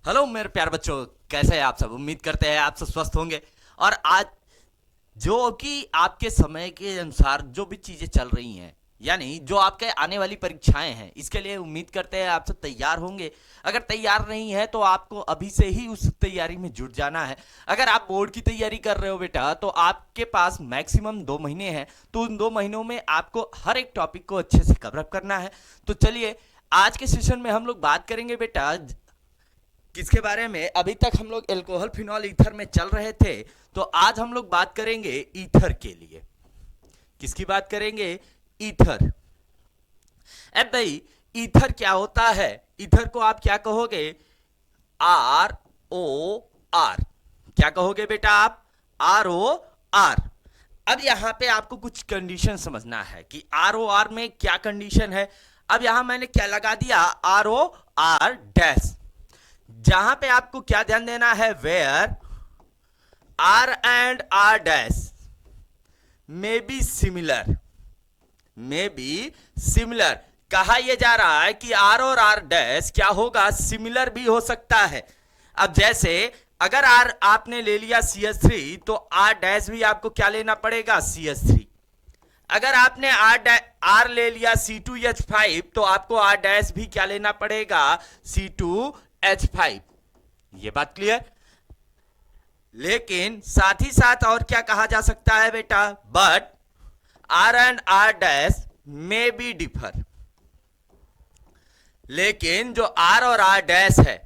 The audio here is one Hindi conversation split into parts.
हेलो मेरे प्यारे बच्चों, कैसे हैं आप सब। उम्मीद करते हैं आप सब स्वस्थ होंगे। और आज जो कि आपके समय के अनुसार जो भी चीज़ें चल रही हैं, यानी जो आपके आने वाली परीक्षाएं हैं, इसके लिए उम्मीद करते हैं आप सब तैयार होंगे। अगर तैयार नहीं है तो आपको अभी से ही उस तैयारी में जुट जाना है। अगर आप बोर्ड की तैयारी कर रहे हो बेटा, तो आपके पास मैक्सिमम 2 महीने हैं। तो उन 2 महीनों में आपको हर एक टॉपिक को अच्छे से कवर अप करना है। तो चलिए, आज के सेशन में हम लोग बात करेंगे बेटा किसके बारे में। अभी तक हम लोग एल्कोहल फिनॉल ईथर में चल रहे थे, तो आज हम लोग बात करेंगे ईथर के लिए। किसकी बात करेंगे? ईथर। अब भाई, ईथर क्या होता है? ईथर को आप क्या कहोगे? ROR। क्या कहोगे बेटा आप? ROR। अब यहां पे आपको कुछ कंडीशन समझना है कि ROR में क्या कंडीशन है। अब यहां मैंने क्या लगा दिया? ROR dash. जहां पे आपको क्या ध्यान देना है? Where R and R dash may be similar. May be similar. कहा यह जा रहा है कि R और R डैश क्या होगा? सिमिलर भी हो सकता है। अब जैसे अगर R आपने ले लिया CH3, तो R डैश भी आपको क्या लेना पड़ेगा? CH3। अगर आपने R ले लिया C2H5, तो आपको R डैश भी क्या लेना पड़ेगा? C2H5। ये बात क्लियर? लेकिन साथ ही साथ और क्या कहा जा सकता है बेटा? But R and R dash may be differ. लेकिन जो R और R डैश है,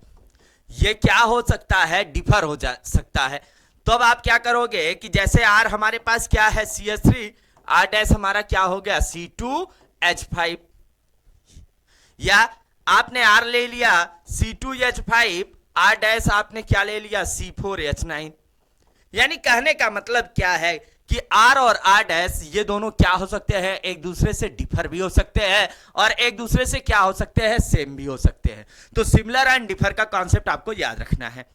ये क्या हो सकता है? डिफर हो जा सकता है। तो अब आप क्या करोगे कि जैसे R हमारे पास क्या है? CH3। R डैश हमारा क्या हो गया? C2H5। या आपने R ले लिया C2H5, R डैश आपने क्या ले लिया? C4H9। यानी कहने का मतलब क्या है कि R और R डैश ये दोनों क्या हो सकते हैं? एक दूसरे से डिफर भी हो सकते हैं और एक दूसरे से क्या हो सकते हैं? सेम भी हो सकते हैं। तो सिमिलर एंड डिफर का कॉन्सेप्ट आपको याद रखना है।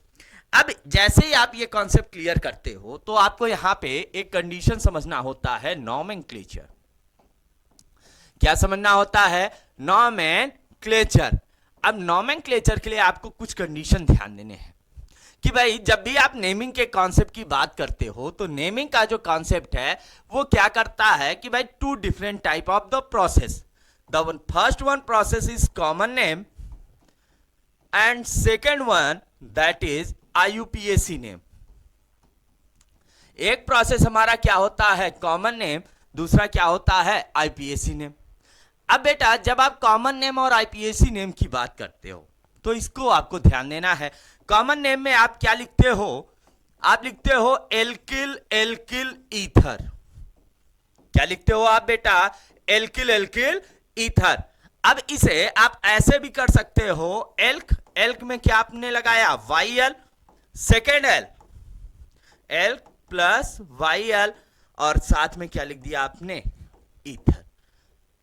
अब जैसे ही आप ये कॉन्सेप्ट क्लियर करते हो, तो आपको यहां पे एक कंडीशन समझना होता है, नॉमेनक्लेचर। क्या समझना होता है? नॉमेनक्लेचर। अब नॉमेनक्लेचर के लिए आपको कुछ कंडीशन ध्यान देने हैं कि भाई जब भी आप नेमिंग के कॉन्सेप्ट की बात करते हो, तो नेमिंग का जो कॉन्सेप्ट है वो क्या करता है कि भाई two different type of the process. The first one process is common name and second one that is IUPAC name. एक प्रोसेस हमारा क्या होता है? Common name. दूसरा क्या होता है? IPAC name. अब बेटा, जब आप कॉमन नेम और IPAC नेम की बात करते हो, तो इसको आपको ध्यान देना है। कॉमन नेम में आप क्या लिखते हो? आप लिखते हो एल्किल एल्किल ईथर। क्या लिखते हो आप बेटा? Alkyl alkyl ether. अब इसे आप ऐसे भी कर सकते हो, एल्क। एल्क में क्या आपने लगाया? YL। Second elk plus YL, और साथ में क्या लिख दिया आपने? ईथर।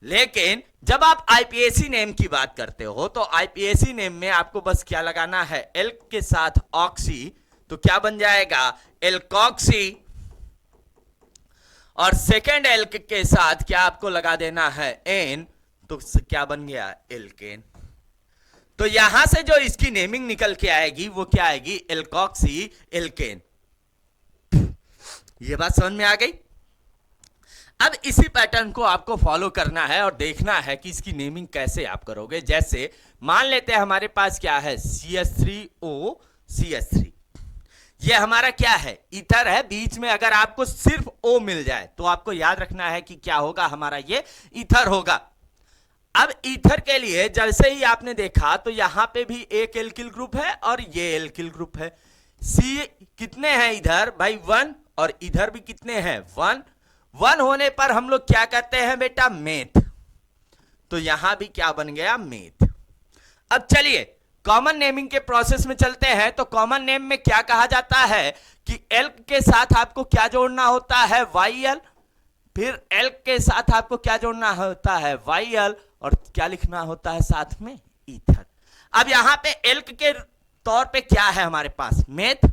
लेकिन जब आप IPAC नेम की बात करते हो, तो IPAC नेम में आपको बस क्या लगाना है? एल्क के साथ ऑक्सी, तो क्या बन जाएगा? एल्कॉक्सी। और सेकेंड एल्क के साथ क्या आपको लगा देना है? एन, तो क्या बन गया? एल्केन। तो यहां से जो इसकी नेमिंग निकल के आएगी वो क्या आएगी? Alkoxy alkane. ये बात समझ में आ गई? अब इसी पैटर्न को आपको फॉलो करना है और देखना है कि इसकी नेमिंग कैसे आप करोगे। जैसे मान लेते हैं हमारे पास क्या है? CH3O CH3। ये हमारा क्या है? ईथर है। बीच में अगर आपको सिर्फ O मिल जाए, तो आपको याद रखना है कि क्या होगा? हमारा ये ईथर होगा। अब ईथर के लिए जैसे ही आपने देखा, तो यहां पे भी एक एल्किल ग्रुप है और ये एल्किल ग्रुप है। C कितने हैं इधर? भाई 1। और इधर भी कितने हैं? 1। 1 होने पर हम लोग क्या कहते हैं बेटा? मेथ। तो यहां भी क्या बन गया? मेथ। अब चलिए कॉमन नेमिंग के प्रोसेस में चलते हैं। तो कॉमन नेम में क्या कहा जाता है कि एल्क के साथ आपको क्या जोड़ना होता है? YL। फिर एल्क के साथ आपको क्या जोड़ना होता है? YL। और क्या लिखना होता है साथ में? ईथर। अब यहां पे एल्क के तौर पे क्या है हमारे पास? मेथ।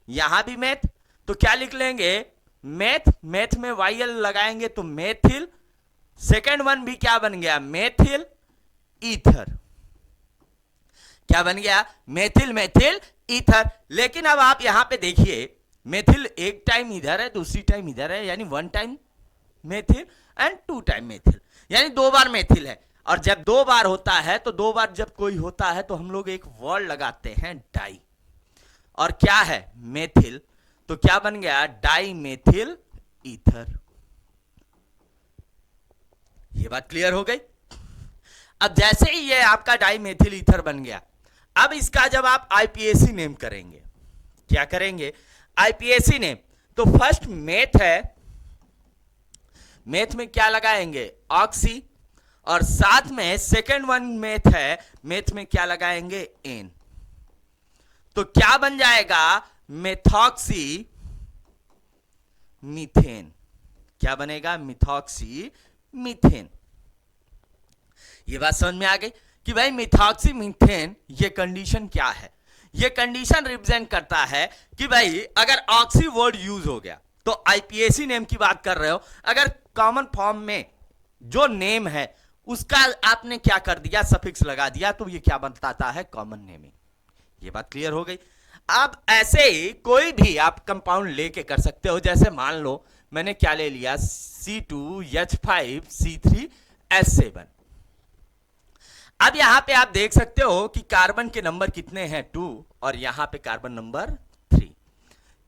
यहां भी मेथ, तो क्या लिख लेंगे? मेथ। मेथ में YL लगाएंगे तो मेथिल। सेकेंड वन भी क्या बन गया? Methyl ether. क्या बन गया, मेथिल मेथिल ईथर। लेकिन अब आप यहां पे देखिए, मेथिल एक टाइम इधर है, दूसरी टाइम इधर है, यानी 1 time methyl and 2 time methyl, यानी 2 बार मेथिल है। और जब 2 बार होता है तो 2 बार जब कोई होता है तो हम लोग एक वर्ड लगाते हैं डाई, और क्या है, मेथिल, तो क्या बन गया, डाई मेथिल ईथर। ये बात क्लियर हो गई। अब जैसे ही ये आपका डाई मेथिल ईथर बन गया, अब इसका जब आप आईपीएसी नेम करेंगे, क्या करेंगे, आईपीएसी नेम, तो फर्स्ट मेथ है, मेथ में क्या लगाएंगे, ऑक्सी, और साथ में सेकेंड वन मेथ है, मेथ में क्या लगाएंगे, एन। तो क्या बन जाएगा, मेथॉक्सी मीथेन। क्या बनेगा, मिथॉक्सी मीथेन। ये बात समझ में आ गई कि भाई मिथॉक्सी मीथेन ये कंडीशन क्या है, ये कंडीशन रिप्रेजेंट करता है कि भाई अगर ऑक्सी वर्ड यूज हो गया तो आईपीएसी नेम की बात कर रहे हो, अगर कॉमन फॉर्म में जो नेम है उसका आपने क्या कर दिया, सफिक्स लगा दिया, तो ये क्या बताता है, कॉमन नेमिंग। ये बात क्लियर हो गई। अब ऐसे ही कोई भी आप कंपाउंड लेके कर सकते हो, जैसे मान लो मैंने क्या ले लिया, C2H5C3S7। अब यहां पे आप देख सकते हो कि कार्बन के नंबर कितने हैं, 2, और यहां पे कार्बन नंबर 3।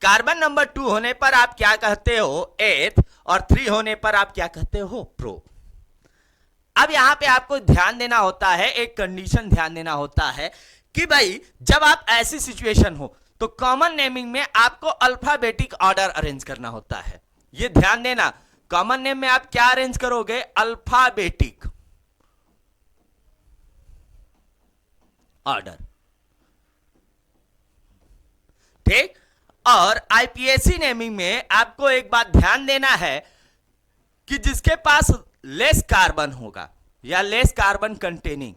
कार्बन नंबर 2 होने पर आप क्या कहते हो, एथ, और 3 होने पर आप क्या कहते हो, प्रो। अब यहां पे आपको ध्यान देना होता है, एक कंडीशन ध्यान देना होता है कि भाई जब आप ऐसी सिचुएशन हो तो कॉमन नेमिंग में आपको अल्फाबेटिक ऑर्डर अरेंज करना होता है। ये ध्यान देना, कॉमन नेम में आप क्या अरेंज करोगे, अल्फाबेटिक ऑर्डर, ठीक। और आईपीएसी नेमिंग में आपको एक बात ध्यान देना है कि जिसके पास लेस कार्बन होगा या लेस कार्बन कंटेनिंग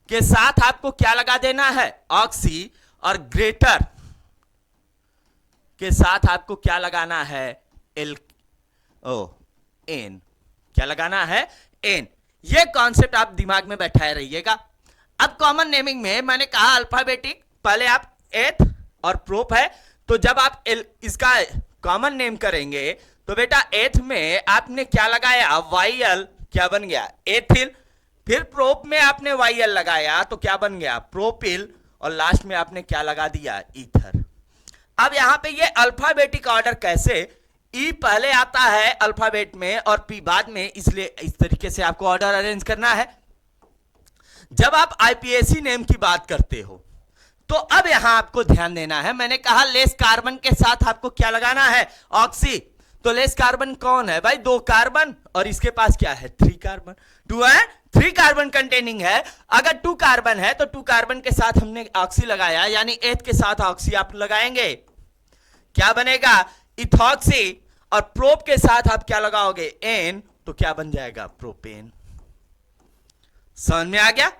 के साथ आपको क्या लगा देना है, ऑक्सी, और ग्रेटर के साथ आपको क्या लगाना है, एन। क्या लगाना है, एन। ये कॉन्सेप्ट आप दिमाग में बैठाए रहिएगा। अब कॉमन नेमिंग में मैंने कहा अल्फाबेटिक, पहले आप एथ और प्रोप है, तो जब आप इसका कॉमन नेम करेंगे तो बेटा एथ में आपने क्या लगाया, वाईएल, क्या बन गया, एथिल। फिर प्रोप में आपने वाईएल लगाया तो क्या बन गया, प्रोपिल, और लास्ट में आपने क्या लगा दिया, ईथर। अब यहां पे ये अल्फाबेटिक ऑर्डर कैसे, ई पहले आता है अल्फाबेट में और पी बाद में, इसलिए इस तरीके से आपको ऑर्डर अरेंज करना है। जब आप आईपीएसी नेम की बात करते हो तो अब यहां आपको ध्यान देना है, मैंने कहा लेस कार्बन के साथ आपको क्या लगाना है, ऑक्सी। तो लेस कार्बन कौन है भाई, 2 कार्बन, और इसके पास क्या है, 3 कार्बन, 2 है, 3 कार्बन कंटेनिंग है। अगर 2 कार्बन है तो 2 कार्बन के साथ हमने ऑक्सी लगाया, यानी एथ के साथ ऑक्सी आप लगाएंगे, क्या बनेगा, इथॉक्सी, और प्रोप के साथ आप क्या लगाओगे, एन, तो क्या बन जाएगा, प्रोपेन। समझ में आ गया।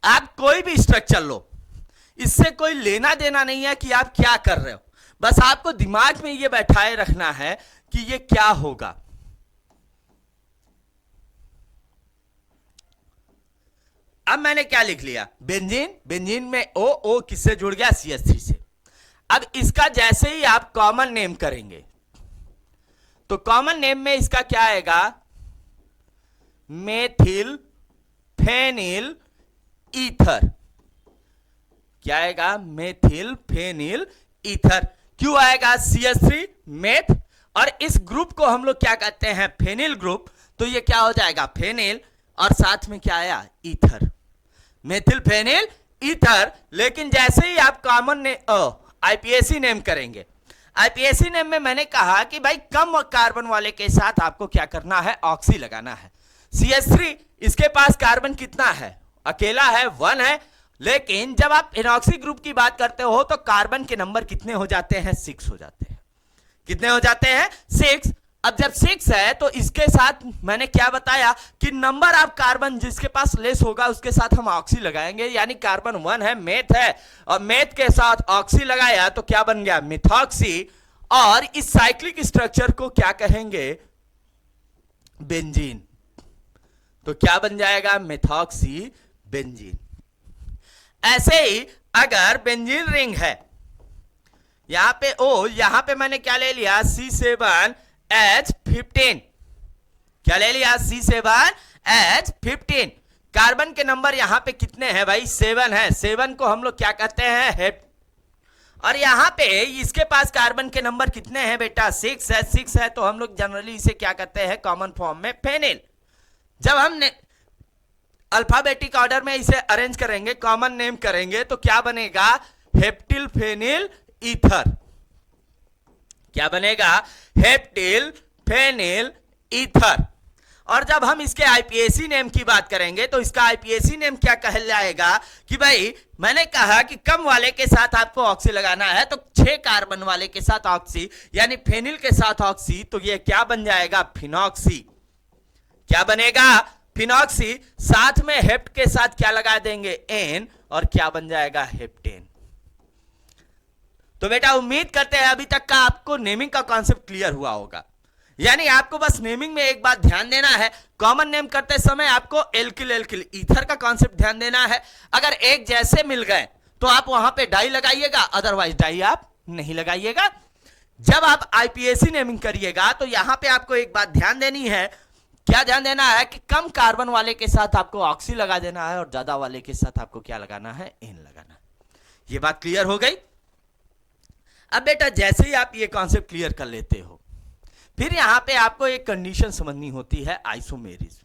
आप कोई भी स्ट्रक्चर लो, इससे कोई लेना देना नहीं है कि आप क्या कर रहे हो, बस आपको दिमाग में ये बैठाए रखना है कि ये क्या होगा। अब मैंने क्या लिख लिया, बेंजीन, बेंजीन में ओ किससे जुड़ गया, CH3 से। अब इसका जैसे ही आप कॉमन नेम करेंगे तो कॉमन नेम में इसका क्या आएगा, मेथिल फेनिल ईथर। क्या आएगा, मेथिल फेनिल ईथर। क्यों आएगा, CH3 मेथ, और इस ग्रुप को हम लोग क्या कहते हैं, फेनिल ग्रुप। तो ये क्या हो जाएगा, फेनिल, और साथ में क्या आया, ईथर, मेथिल फेनिल ईथर। लेकिन जैसे ही आप कॉमन आईपीएसी नेम करेंगे, आईपीएसी नेम में मैंने कहा कि भाई कम कार्बन वाले के साथ आपको क्या करना है, ऑक्सी लगाना है। CH3 इसके पास कार्बन कितना है, अकेला है, 1 है। लेकिन जब आप इनऑक्सी ग्रुप की बात करते हो तो कार्बन के नंबर कितने हो जाते हैं, 6 हो जाते हैं। कितने हो जाते हैं, 6। अब जब 6 है तो इसके साथ मैंने क्या बताया कि नंबर ऑफ कार्बन जिसके पास लेस होगा उसके साथ हम ऑक्सी लगाएंगे, यानी कार्बन 1 है, मेथ है, और मेथ के साथ ऑक्सी लगाया तो क्या बन गया, मिथॉक्सी। और इस साइक्लिक स्ट्रक्चर को क्या कहेंगे, बेंजीन। तो क्या बन जाएगा, मिथॉक्सी बेंजीन। ऐसे ही अगर बेंजीन रिंग है, यहां पे ओ, यहां पे मैंने क्या ले लिया C7H15, क्या ले लिया C7H15। कार्बन के नंबर यहां पे कितने हैं भाई, 7 है। 7 को हम लोग क्या कहते हैं, हेप। और यहां पे इसके पास कार्बन के नंबर कितने हैं बेटा, 6 है। 6 है तो हम लोग जनरली इसे क्या कहते हैं कॉमन फॉर्म में फेनिल। जब हम अल्फाबेटिक ऑर्डर में इसे अरेंज करेंगे, कॉमन नेम करेंगे, तो क्या बनेगा, हेप्टिल फेनिल ईथर। क्या बनेगा, हेप्टिल फेनिल ईथर। और जब हम इसके आईपीएसी नेम की बात करेंगे तो इसका आईपीएसी नेम क्या कहलाएगा कि भाई मैंने कहा कि कम वाले के साथ आपको ऑक्सी लगाना है, तो 6 कार्बन वाले के साथ ऑक्सी यानी फेनिल के साथ ऑक्सी, तो ये क्या बन जाएगा, फिनॉक्सी। क्या बनेगा, फिनॉक्सी। साथ में हेप्ट के साथ क्या लगा देंगे, एन, और क्या बन जाएगा, हेप्टेन। तो बेटा उम्मीद करते हैं अभी तक का आपको नेमिंग का कॉन्सेप्ट क्लियर हुआ होगा। यानी आपको बस नेमिंग में एक बात ध्यान देना है, कॉमन नेम करते समय आपको एल्किल ईथर का कॉन्सेप्ट ध्यान देना है। अगर एक जैसे मिल गए तो आप वहां पे डाई लगाइएगा, अदरवाइज डाई आप नहीं लगाइएगा। जब आप आईपीएसी नेमिंग करिएगा तो यहां पे आपको एक बात ध्यान देनी है, क्या ध्यान देना है कि कम कार्बन वाले के साथ आपको ऑक्सी लगा देना है और ज्यादा वाले के साथ आपको क्या लगाना है, एन लगाना है। ये बात क्लियर हो गई। अब बेटा जैसे ही आप ये कॉन्सेप्ट क्लियर कर लेते हो, फिर यहां पे आपको एक कंडीशन समझनी होती है, आइसोमेरिज।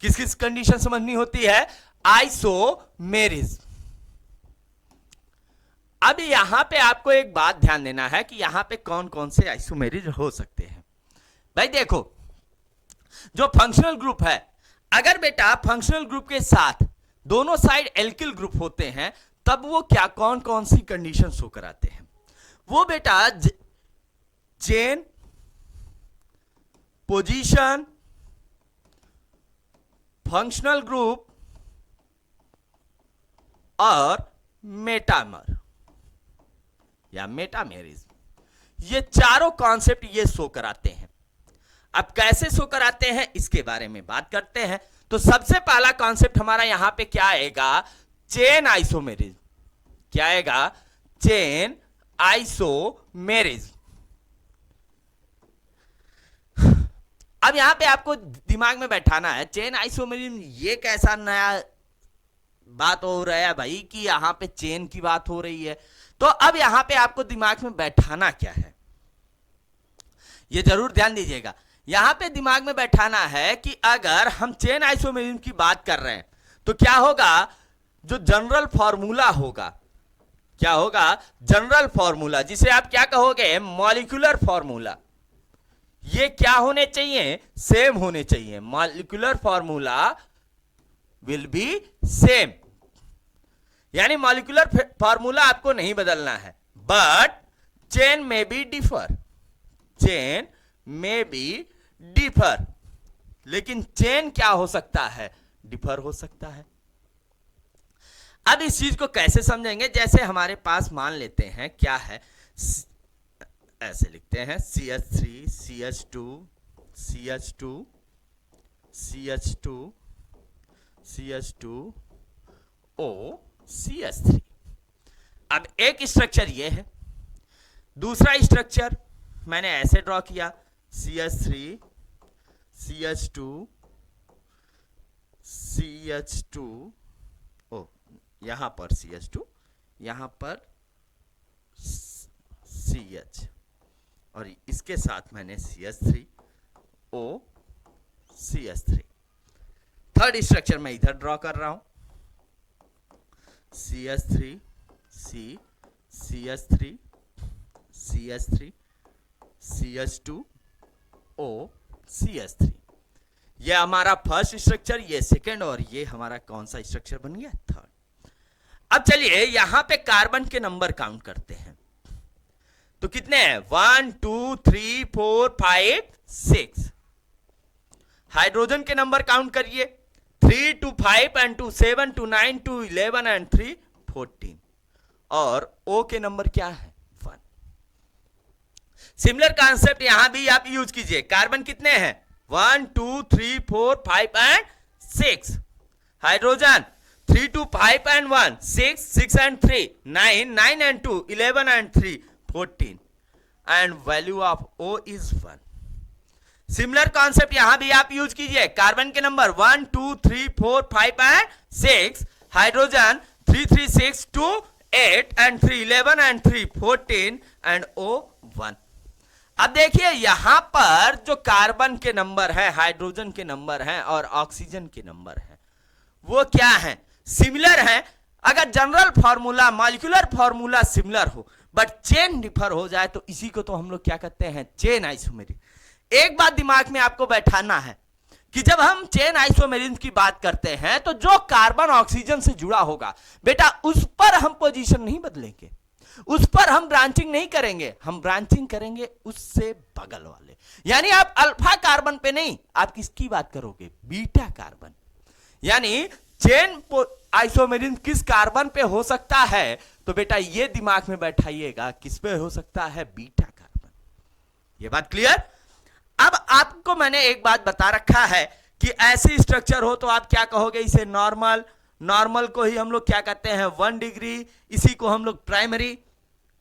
किस किस कंडीशन समझनी होती है, आइसोमेरिज। अब यहां पे आपको एक बात ध्यान देना है कि यहां पे कौन कौन से आइसोमेरिज हो सकते हैं। भाई देखो, जो फंक्शनल ग्रुप है, अगर बेटा फंक्शनल ग्रुप के साथ दोनों साइड एल्किल ग्रुप होते हैं, तब वो क्या कौन कौन सी कंडीशन शो कराते हैं, वो बेटा चेन, पोजीशन, फंक्शनल ग्रुप और मेटामर या मेटामेरिज, ये चारों कॉन्सेप्ट ये शो कराते हैं। अब कैसे शो कराते हैं इसके बारे में बात करते हैं। तो सबसे पहला कॉन्सेप्ट हमारा यहां पे क्या आएगा, चेन आइसोमेरिज। क्या आएगा, चेन आइसोमेरिज। अब यहां पे आपको दिमाग में बैठाना है, चेन आइसोमेरिज ये कैसा नया बात हो रहा है भाई कि यहां पे चेन की बात हो रही है। तो अब यहां पे आपको दिमाग में बैठाना क्या है, ये जरूर ध्यान दीजिएगा। यहां पे दिमाग में बैठाना है कि अगर हम चेन आइसोमेरिज्म की बात कर रहे हैं तो क्या होगा, जो जनरल फॉर्मूला होगा, क्या होगा, जनरल फॉर्मूला, जिसे आप क्या कहोगे, मॉलिक्यूलर फॉर्मूला। ये क्या होने चाहिए, सेम होने चाहिए। Molecular formula will be same, यानी मॉलिक्यूलर फॉर्मूला आपको नहीं बदलना है, बट चेन में बी डिफर, चेन में बी डिफर, लेकिन चेन क्या हो सकता है, डिफर हो सकता है। अब इस चीज को कैसे समझेंगे, जैसे हमारे पास मान लेते हैं क्या है, ऐसे लिखते हैं CH3 CH2 CH2 CH2 CH2 O CH3। अब एक स्ट्रक्चर ये है, दूसरा स्ट्रक्चर मैंने ऐसे ड्रॉ किया, CH3 CH2 CH2 ओ, यहां पर CH2, यहां पर CH, और इसके साथ मैंने CH3 O CH3। Third structure मैं इधर ड्रॉ कर रहा हूं, CH3 C CH3 CH3 CH2 O CH3। ये हमारा फर्स्ट स्ट्रक्चर, ये सेकेंड, और ये हमारा कौन सा स्ट्रक्चर बन गया, थर्ड। अब चलिए यहां पे कार्बन के नंबर काउंट करते हैं, तो कितने हैं, 1 2 3 4 5 6। हाइड्रोजन के नंबर काउंट करिए, 3 2 5 and 2 7 2 9 2 11 and 3 14। और O के नंबर क्या है, 1। सिमिलर कॉन्सेप्ट यहां भी आप यूज कीजिए। कार्बन कितने हैं, 1 2 3 4 5 and 6। Hydrogen 3 2 5 and 1 6 6 and 3 9 9 and 2 11 and 3 14 and value of O is 1. Similar concept यहां भी आप यूज कीजिए. कार्बन के number 1 2 3 4 5 and 6, hydrogen 3 3 6 2 8 and 3 11 and 3 14 and O 1. अब देखिए यहां पर जो कार्बन के नंबर है, हाइड्रोजन के नंबर हैं और ऑक्सीजन के नंबर हैं, वो क्या हैं? सिमिलर हैं. अगर general formula, molecular formula similar हो बट चेन डिफर हो जाए तो इसी को तो हम लोग क्या कहते हैं? Chain isomerism. एक बात दिमाग में आपको बैठाना है कि जब हम चेन आइसोमेरिज्म की बात करते हैं तो जो कार्बन ऑक्सीजन से जुड़ा होगा बेटा, उस पर हम पोजीशन नहीं बदलेंगे, उस पर हम ब्रांचिंग नहीं करेंगे, हम ब्रांचिंग करेंगे उससे बगल वाले. यानी आप अल्फा कार्बन पे नहीं, आप किसकी बात करोगे? Beta carbon. यानी चेन आइसोमेरिज्म किस कार्बन पे हो सकता है? तो बेटा ये दिमाग में बैठाइएगा, किस पे हो सकता है? Beta carbon. ये बात क्लियर? अब आपको मैंने एक बात बता रखा है कि ऐसी स्ट्रक्चर हो तो आप क्या कहोगे? इसे नॉर्मल. नॉर्मल को ही हम लोग क्या कहते हैं? 1 डिग्री. इसी को हम लोग प्राइमरी.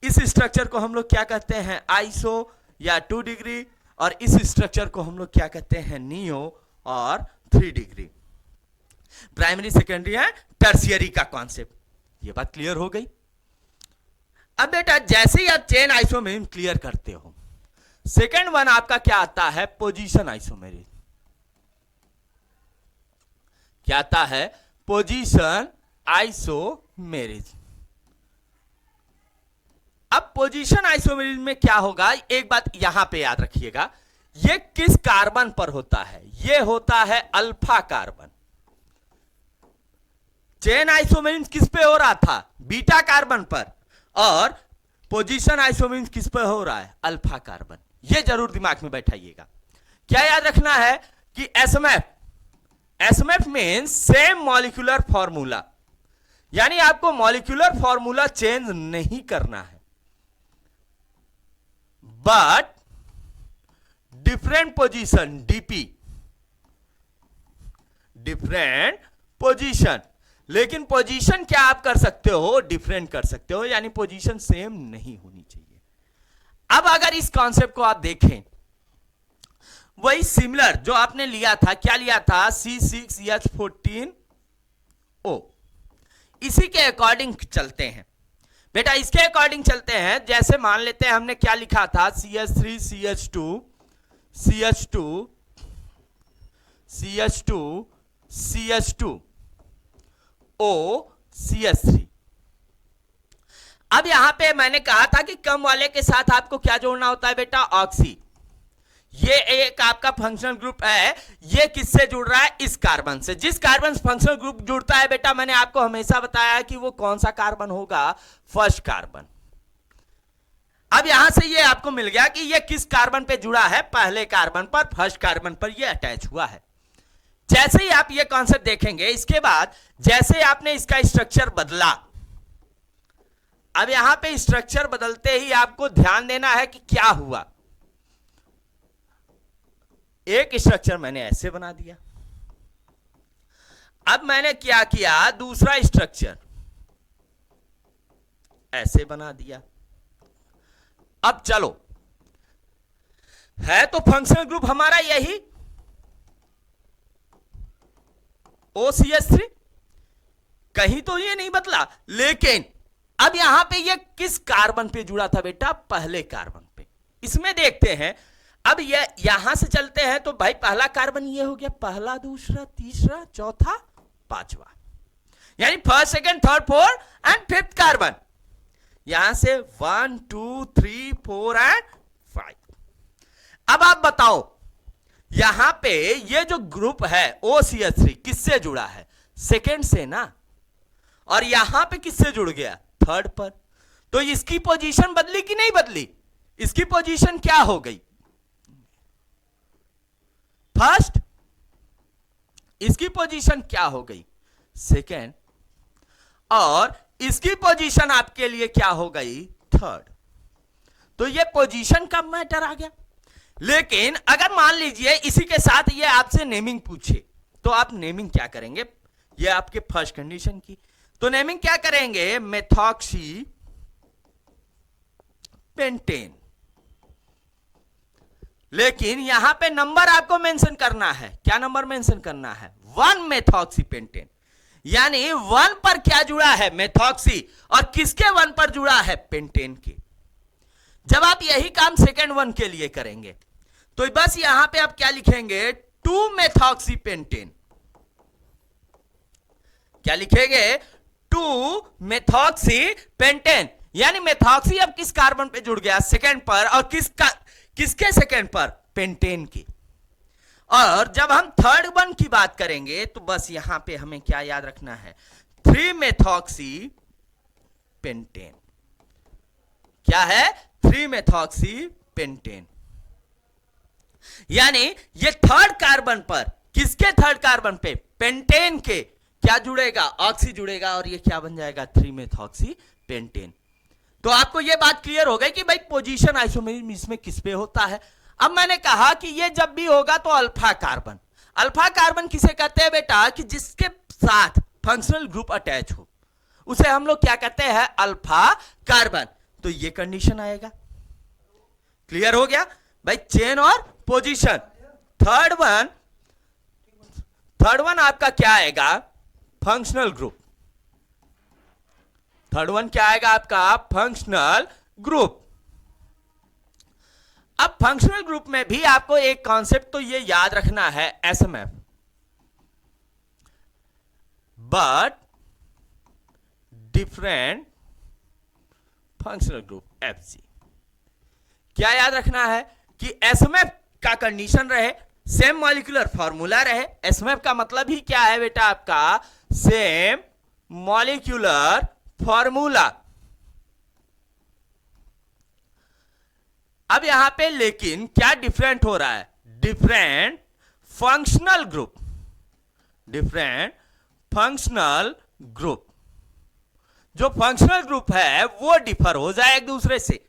इस स्ट्रक्चर को हम लोग क्या कहते हैं? आइसो या 2 डिग्री. और इस स्ट्रक्चर को हम लोग क्या कहते हैं? नियो और 3 डिग्री. प्राइमरी, सेकेंडरी है टर्शियरी का कॉन्सेप्ट. ये बात क्लियर हो गई. अब बेटा जैसे ही आप चेन आइसोमेरिज्म क्लियर करते हो, सेकेंड वन आपका क्या आता है? Position isomerism. क्या आता है? Position isomerism. अब पोजीशन आइसोमेरिज्म में क्या होगा? एक बात यहां पे याद रखिएगा, ये किस कार्बन पर होता है? ये होता है अल्फा कार्बन. चेन आइसोमेरिज्म किस पे हो रहा था? बीटा कार्बन पर. और पोजीशन आइसोमेरिज्म किस पे हो रहा है? Alpha carbon. ये जरूर दिमाग में बैठाइएगा. क्या याद रखना है कि SMF means same molecular formula. यानी आपको मॉलिक्यूलर फॉर्मूला चेंज नहीं करना है, but different position, DP, different position. लेकिन पोजीशन क्या आप कर सकते हो? डिफरेंट कर सकते हो. यानी पोजीशन सेम नहीं होनी चाहिए. अब अगर इस कॉन्सेप्ट को आप देखें, वही सिमिलर जो आपने लिया था, क्या लिया था? C6H14O. इसी के अकॉर्डिंग चलते हैं बेटा. इसके अकॉर्डिंग चलते हैं. जैसे मान लेते हैं हमने क्या लिखा था? CH3 CH2 CH2 CH2 CH2 O CH3. अब यहां पे मैंने कहा था कि कम वाले के साथ आपको क्या जोड़ना होता है बेटा? ऑक्सी. ये एक आपका फंक्शनल ग्रुप है. ये किससे जुड़ रहा है? इस कार्बन से. जिस कार्बन से फंक्शनल ग्रुप जुड़ता है बेटा, मैंने आपको हमेशा बताया कि वो कौन सा कार्बन होगा? First carbon. अब यहां से ये आपको मिल गया कि ये किस कार्बन पे जुड़ा है? पहले कार्बन पर, फर्स्ट कार्बन पर ये अटैच हुआ है. जैसे ही आप ये कॉन्सेप्ट देखेंगे, इसके बाद जैसे आपने इसका स्ट्रक्चर बदला, अब यहां पे स्ट्रक्चर बदलते ही आपको ध्यान देना है कि क्या हुआ. एक स्ट्रक्चर मैंने ऐसे बना दिया. अब मैंने क्या किया? दूसरा स्ट्रक्चर ऐसे बना दिया. अब चलो, है तो फंक्शनल ग्रुप हमारा यही OCH3, कहीं तो ये नहीं बदला. लेकिन अब यहां पे ये किस कार्बन पे जुड़ा था बेटा? पहले कार्बन पे. इसमें देखते हैं. अब ये यहां से चलते हैं तो भाई पहला कार्बन ये हो गया, पहला, दूसरा, तीसरा, चौथा, पांचवा. यानी first, second, third, fourth and fifth carbon. यहां से 1 2 3 4 एंड 5. अब आप बताओ, यहां पे ये जो ग्रुप है OCH3 किससे जुड़ा है? सेकेंड से ना. और यहां पे किससे जुड़ गया? थर्ड पर. तो इसकी पोजीशन बदली कि नहीं बदली? इसकी पोजीशन क्या हो गई? फर्स्ट. इसकी पोजीशन क्या हो गई? सेकेंड. और इसकी पोजीशन आपके लिए क्या हो गई? थर्ड. तो ये पोजीशन का मैटर आ गया. लेकिन अगर मान लीजिए इसी के साथ ये आपसे नेमिंग पूछे, तो आप नेमिंग क्या करेंगे? ये आपके फर्स्ट कंडीशन की। तो नेमिंग क्या करेंगे, मेथॉक्सी पेंटेन। लेकिन यहां पे नंबर आपको मेंशन करना है। क्या नंबर मेंशन करना है, 1 मेथॉक्सी पेंटेन। यानी 1 पर क्या जुड़ा है, मेथॉक्सी, और किसके 1 पर जुड़ा है, पेंटेन के। जब आप यही काम सेकेंड 1 के लिए करेंगे तो बस यहां पे आप क्या लिखेंगे, 2 मेथॉक्सी पेंटेन। क्या लिखेंगे, 2 मेथॉक्सी पेंटेन। यानी मेथॉक्सी अब किस कार्बन पे जुड़ गया, सेकेंड पर, और किसके सेकेंड पर, पेंटेन की। और जब हम थर्ड 1 की बात करेंगे तो बस यहां पे हमें क्या याद रखना है, 3 मेथॉक्सी पेंटेन। क्या है, 3 मेथॉक्सी पेंटेन। यानी ये थर्ड कार्बन पर, किसके थर्ड कार्बन पे, पेंटेन के क्या जुड़ेगा, ऑक्सी जुड़ेगा, और ये क्या बन जाएगा, 3 मेथॉक्सी पेंटेन। तो आपको ये बात क्लियर हो गई कि भाई पोजीशन आइसोमेरिज्म इसमें किस पे होता है। अब मैंने कहा कि ये जब भी होगा तो अल्फा कार्बन। अल्फा कार्बन किसे कहते हैं बेटा, कि जिसके साथ फंक्शनल ग्रुप अटैच हो उसे हम लोग क्या कहते हैं, अल्फा कार्बन। तो ये कंडीशन आएगा। क्लियर हो गया भाई, चेन और पोजीशन। थर्ड वन आपका क्या आएगा, फंक्शनल ग्रुप। थर्ड 1 क्या आएगा आपका, फंक्शनल ग्रुप। अब फंक्शनल ग्रुप में भी आपको एक कॉन्सेप्ट तो ये याद रखना है, SMF, but different functional group, FC. क्या याद रखना है कि एसएमएफ का कंडीशन रहे, सेम मॉलिक्यूलर फॉर्मूला रहे। एसएमएफ का मतलब ही क्या है बेटा आपका, सेम मॉलिक्यूलर फॉर्मूला। अब यहां पे लेकिन क्या डिफरेंट हो रहा है, different functional group, different functional group. जो फंक्शनल ग्रुप है वो डिफर हो जाए एक दूसरे से।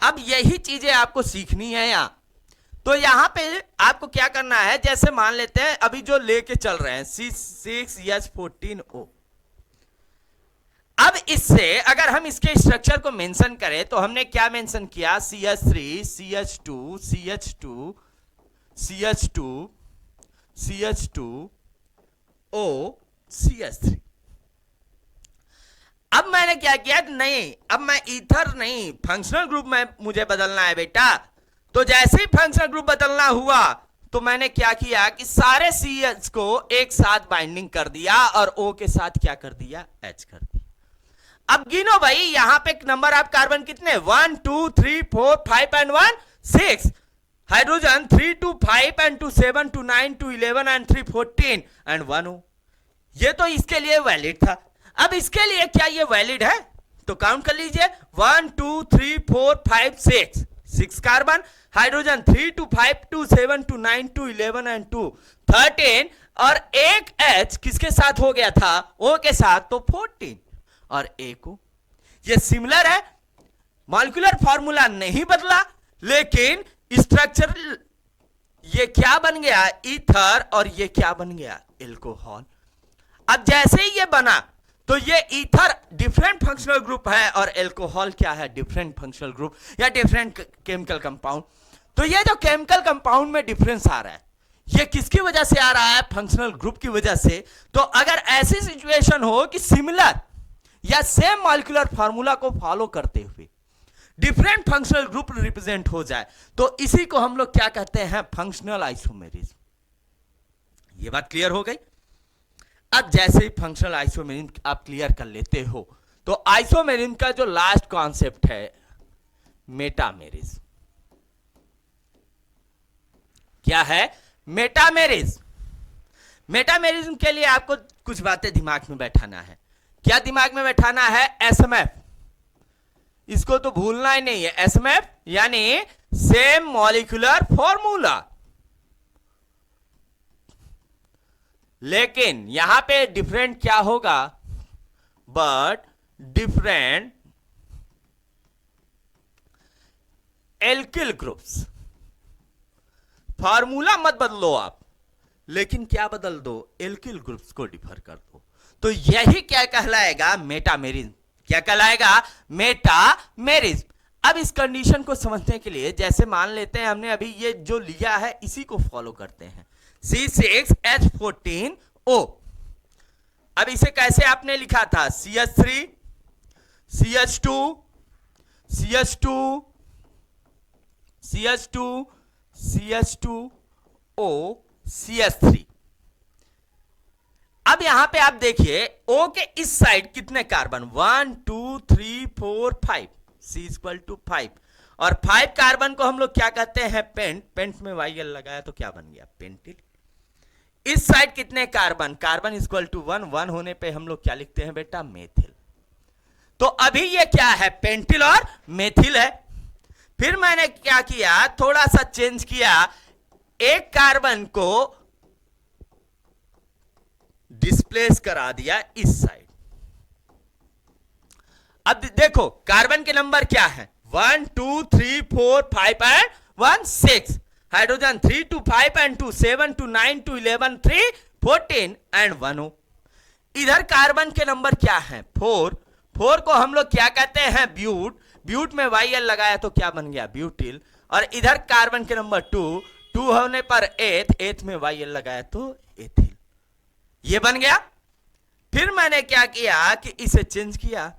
अब यही चीजें आपको सीखनी है यहां। तो यहां पे आपको क्या करना है, जैसे मान लेते हैं अभी जो लेके चल रहे हैं C6H14O। अब इससे अगर हम इसके स्ट्रक्चर को मेंशन करें तो हमने क्या मेंशन किया, CH3 CH2 CH2 CH2 CH2O CH3। अब मैंने क्या किया, नहीं अब मैं ईथर नहीं फंक्शनल ग्रुप में मुझे बदलना है बेटा। तो जैसे ही फंक्शनल ग्रुप बदलना हुआ तो मैंने क्या किया कि सारे CH को एक साथ बाइंडिंग कर दिया और O के साथ क्या कर दिया, H कर दिया। अब गिनो भाई, यहां पे नंबर ऑफ कार्बन कितने, 1 2 3 4 5 and 1 6। Hydrogen 3 2 5 and 2 7 2 9 2 11 and 3 14 and 1 O। ये तो इसके लिए वैलिड था। अब इसके लिए क्या ये वैलिड है, तो काउंट कर लीजिए, 1 2 3 4 5 6 कार्बन। हाइड्रोजन 3 2 5 2 7 2 9 2 11 एंड 2 13, और एक H किसके साथ हो गया था, O के साथ, तो 14 और A को। ये सिमिलर है, मॉलिक्यूलर फॉर्मूला नहीं बदला, लेकिन स्ट्रक्चर ये क्या बन गया, ईथर, और ये क्या बन गया, एल्कोहल। अब जैसे ही ये बना तो ये ईथर डिफरेंट फंक्शनल ग्रुप है और एल्कोहल क्या है, डिफरेंट फंक्शनल ग्रुप या डिफरेंट केमिकल कंपाउंड। तो ये जो केमिकल कंपाउंड में डिफरेंस आ रहा है, ये किसकी वजह से आ रहा है, फंक्शनल ग्रुप की वजह से। तो अगर ऐसी सिचुएशन हो कि सिमिलर या सेम मॉलिक्यूलर फार्मूला को फॉलो करते हुए डिफरेंट फंक्शनल ग्रुप रिप्रेजेंट हो जाए तो इसी को हम लोग क्या कहते हैं, फंक्शनल आइसोमेरिज्म। ये बात क्लियर हो गई। अब जैसे ही फंक्शनल आइसोमेरिज्म आप क्लियर कर लेते हो तो आइसोमेरिज्म का जो लास्ट कॉन्सेप्ट है, मेटामेरिज्म। क्या है, मेटामेरिज्म। मेटामेरिज्म के लिए आपको कुछ बातें दिमाग में बैठाना है। क्या दिमाग में बैठाना है, एसएमएफ। इसको तो भूलना ही नहीं है, एसएमएफ यानी सेम मॉलिक्यूलर फॉर्मूला। लेकिन यहां पे डिफरेंट क्या होगा, but different alkyl groups. Formula मत बदलो आप, लेकिन क्या बदल दो, एल्किल ग्रुप्स को डिफर कर दो। तो यही क्या कहलाएगा, मेटामेरिज्म। क्या कहलाएगा, मेटामेरिज्म। अब इस कंडीशन को समझने के लिए जैसे मान लेते हैं हमने अभी ये जो लिया है इसी को फॉलो करते हैं, C6H14O। अब इसे कैसे आपने लिखा था, CH3 CH2 CH2 CH2 CH2O CH3। अब यहां पे आप देखिए O के इस साइड कितने कार्बन, 1 2 3 4 5, C=5, और 5 कार्बन को हम लोग क्या कहते हैं, पेंट। पेंट में YL लगाया तो क्या बन गया, पेंटिल। इस साइड कितने कार्बन, कार्बन =1, 1 होने पे हम लोग क्या लिखते हैं बेटा, मेथिल। तो अभी ये क्या है, पेंटिल और मेथिल है। फिर मैंने क्या किया, थोड़ा सा चेंज किया, एक कार्बन को डिस्प्लेस करा दिया इस साइड। अब देखो कार्बन के नंबर क्या है, 1 2 3 4 5 and 1 6, hydrogen 3 2 5 and 2 7 2 9 2 11 3 14 and 1 O। इधर कार्बन के नंबर क्या है, 4। 4 को हम लोग क्या कहते हैं, ब्यूट। ब्यूट में YL लगाया तो क्या बन गया, ब्यूटिल। और इधर कार्बन के नंबर 2, 2 होने पर एथ में YL लगाया तो एथिल। ये बन गया। फिर मैंने क्या किया कि इसे चेंज किया।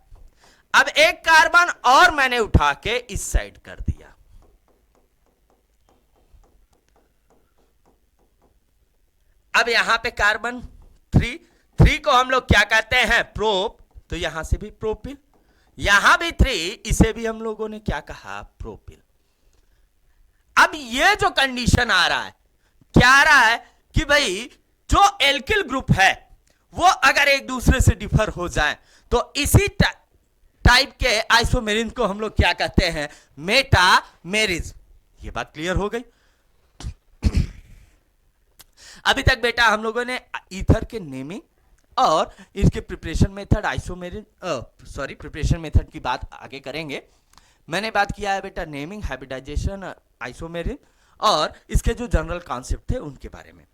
अब एक कार्बन और मैंने उठा के इस साइड कर दिया। अब यहां पे कार्बन 3 को हम लोग क्या कहते हैं, प्रोप, तो यहां से भी प्रोपिल। यहां भी 3, इसे भी हम लोगों ने क्या कहा, प्रोपिल। अब ये जो कंडीशन आ रहा है, क्या आ रहा है कि भाई जो एल्किल ग्रुप है वो अगर एक दूसरे से डिफर हो जाए तो इसी टाइप के आइसोमेरिज्म को हम लोग क्या कहते हैं, मेटामेरिज्म। ये बात क्लियर हो गई। अभी तक बेटा हम लोगों ने ईथर के नेमिंग और इसके प्रिपरेशन मेथड, प्रिपरेशन मेथड की बात आगे करेंगे। मैंने बात किया है बेटा नेमिंग, हाइब्रिडाइजेशन, आइसोमेरिज्म और इसके जो जनरल कॉन्सेप्ट थे उनके बारे में।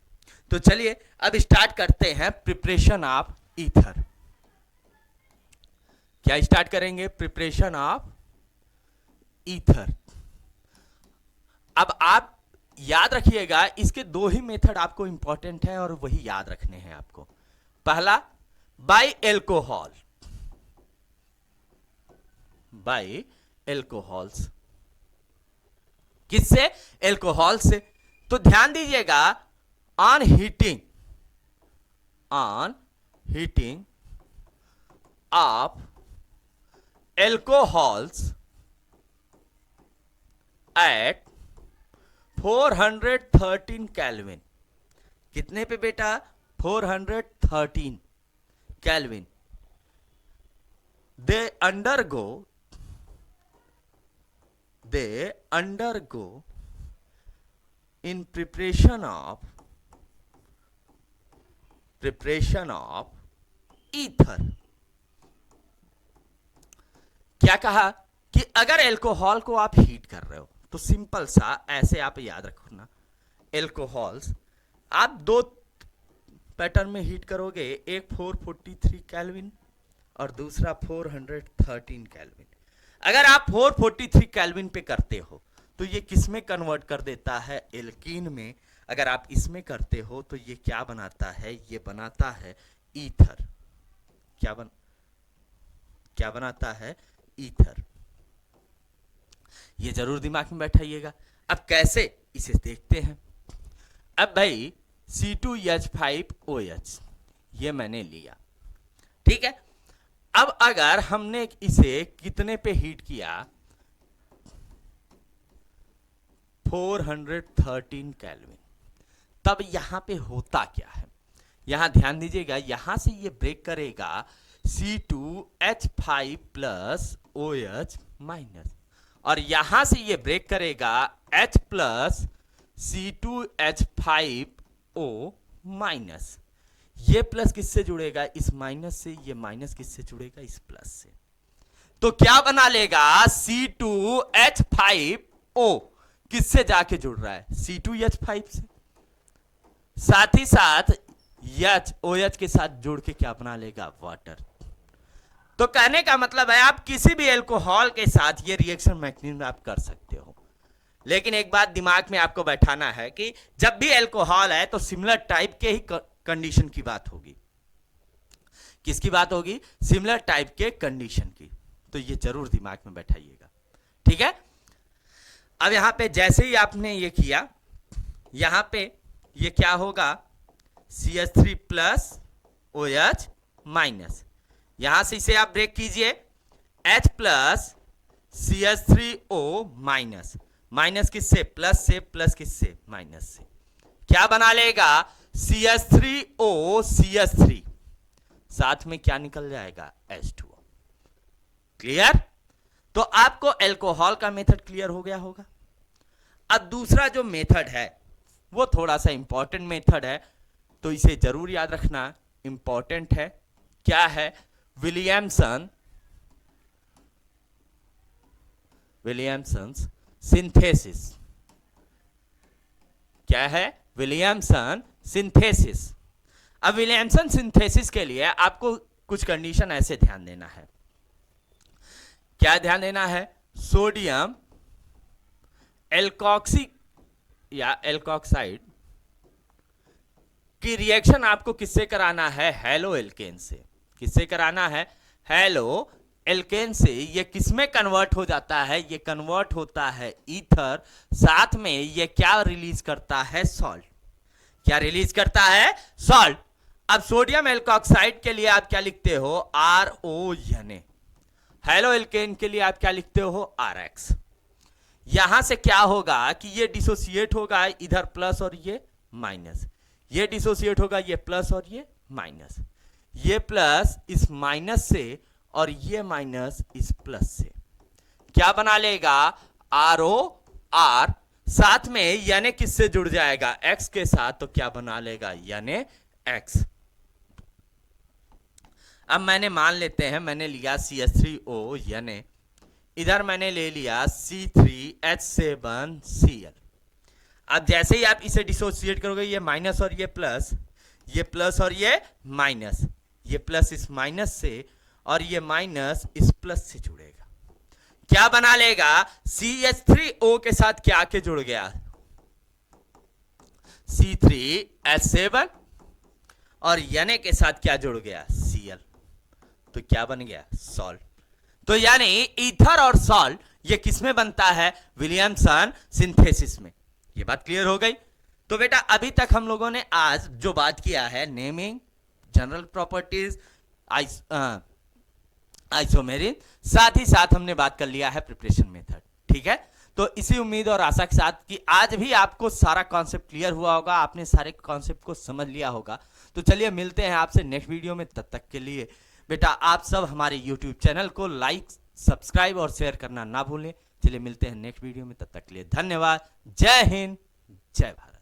तो चलिए अब स्टार्ट करते हैं प्रिपरेशन ऑफ ईथर। क्या स्टार्ट करेंगे, प्रिपरेशन ऑफ ईथर। अब आप याद रखिएगा इसके 2 ही मेथड आपको इंपॉर्टेंट है और वही याद रखने हैं आपको। पहला बाय एल्कोहल, बाय एल्कोहल्स। किससे, एल्कोहल से। तो ध्यान दीजिएगा, on heating of alcohols at 413 kelvin. कितने पे बेटा, 413 kelvin. they undergo in preparation of ether. क्या कहा कि अगर एल्कोहल को आप हीट कर रहे हो तो सिंपल सा ऐसे आप याद रखो ना, एल्कोहल्स आप 2 पैटर्न में हीट करोगे, एक 443 केल्विन और दूसरा 413 केल्विन। अगर आप 443 केल्विन पे करते हो तो ये किस में कन्वर्ट कर देता है, एल्कीन में। अगर आप इसमें करते हो तो ये क्या बनाता है, ये बनाता है ईथर। क्या बनाता है, ईथर। ये जरूर दिमाग में बैठाइएगा। अब कैसे, इसे देखते हैं। अब भाई C2H5OH ये मैंने लिया, ठीक है। अब अगर हमने इसे कितने पे हीट किया, 413 केल्विन, तब यहां पे होता क्या है, यहां ध्यान दीजिएगा। यहां से ये ब्रेक करेगा C2H5 प्लस OH माइनस, और यहां से ये ब्रेक करेगा H प्लस C2H5O माइनस। ये प्लस किससे जुड़ेगा, इस माइनस से। ये माइनस किससे जुड़ेगा, इस प्लस से। तो क्या बना लेगा, C2H5O किससे जाके जुड़ रहा है, C2H5 से। साथ ही साथ एच OH के साथ जोड़ के क्या बना लेगा, वाटर। तो कहने का मतलब है आप किसी भी एल्कोहल के साथ ये रिएक्शन मैकेनिज्म आप कर सकते हो, लेकिन एक बात दिमाग में आपको बैठाना है कि जब भी एल्कोहल है तो सिमिलर टाइप के ही कंडीशन की बात होगी। किसकी बात होगी, सिमिलर टाइप के कंडीशन की। तो ये जरूर दिमाग में बैठाइएगा, ठीक है। अब यहां पे जैसे ही आपने ये किया, यहां पे ये क्या होगा, CH3 प्लस OH माइनस, यहां से इसे आप ब्रेक कीजिए, H plus CH3O minus, minus किससे, प्लस से, प्लस किससे, माइनस से, क्या बना लेगा, CH3O CH3, साथ में क्या निकल जाएगा, H2O। क्लियर। तो आपको एल्कोहल का मेथड क्लियर हो गया होगा। अब दूसरा जो मेथड है वो थोड़ा सा इंपॉर्टेंट मेथड है, तो इसे जरूर याद रखना, इंपॉर्टेंट है। क्या है, विलियमसन सिंथेसिस। क्या है, विलियमसन सिंथेसिस। अब विलियमसन सिंथेसिस के लिए आपको कुछ कंडीशन ऐसे ध्यान देना है। क्या ध्यान देना है, सोडियम एल्कोक्सी या एल्कोक्साइड की रिएक्शन आपको किससे कराना है, हेलो एल्केन से। किससे कराना है, हेलो एल्केन से। ये किसमें कन्वर्ट हो जाता है, ये कन्वर्ट होता है ईथर, साथ में ये क्या रिलीज करता है, सॉल्ट। क्या रिलीज करता है, सॉल्ट। अब सोडियम एल्कोक्साइड के लिए आप क्या लिखते हो, RONA। हेलो एल्केन के लिए आप क्या लिखते हो, RX। यहां से क्या होगा कि ये डिसोसिएट होगा, इधर प्लस और ये माइनस, ये डिसोसिएट होगा, ये प्लस और ये माइनस, ये प्लस इस माइनस से और ये माइनस इस प्लस से, क्या बना लेगा, ROR। साथ में यानी किससे जुड़ जाएगा, X के साथ, तो क्या बना लेगा, यानी X। अब मैंने मान लेते हैं, मैंने लिया CH3O, यानी इधर मैंने ले लिया C3H7Cl। अब जैसे ही आप इसे डिसोसिएट करोगे, ये माइनस और ये प्लस, ये प्लस और ये माइनस, ये प्लस इस माइनस से और ये माइनस इस प्लस से जुड़ेगा, क्या बना लेगा, CH3O के साथ क्या आके जुड़ गया, C3H7 और यानी के साथ क्या जुड़ गया, Cl। तो क्या बन गया, सॉल्ट। तो यानी ईथर और सॉल्ट ये किसमें बनता है, विलियमसन सिंथेसिस में। ये बात क्लियर हो गई। तो बेटा अभी तक हम लोगों ने आज जो बात किया है, नेमिंग, जनरल प्रॉपर्टीज, आइसोमेरिन, साथ ही साथ हमने बात कर लिया है प्रिपरेशन मेथड, ठीक है। तो इसी उम्मीद और आशा के साथ कि आज भी आपको सारा कॉन्सेप्ट क्लियर हुआ होगा, आपने सारे कॉन्सेप्ट को समझ लिया होगा। तो चलिए मिलते हैं आपसे नेक्स्ट वीडियो में। तब तक के लिए बेटा आप सब हमारे YouTube चैनल को लाइक, सब्सक्राइब और शेयर करना ना भूलें। चलिए मिलते हैं नेक्स्ट वीडियो में, तब तक के लिए धन्यवाद। जय हिंद, जय भारत।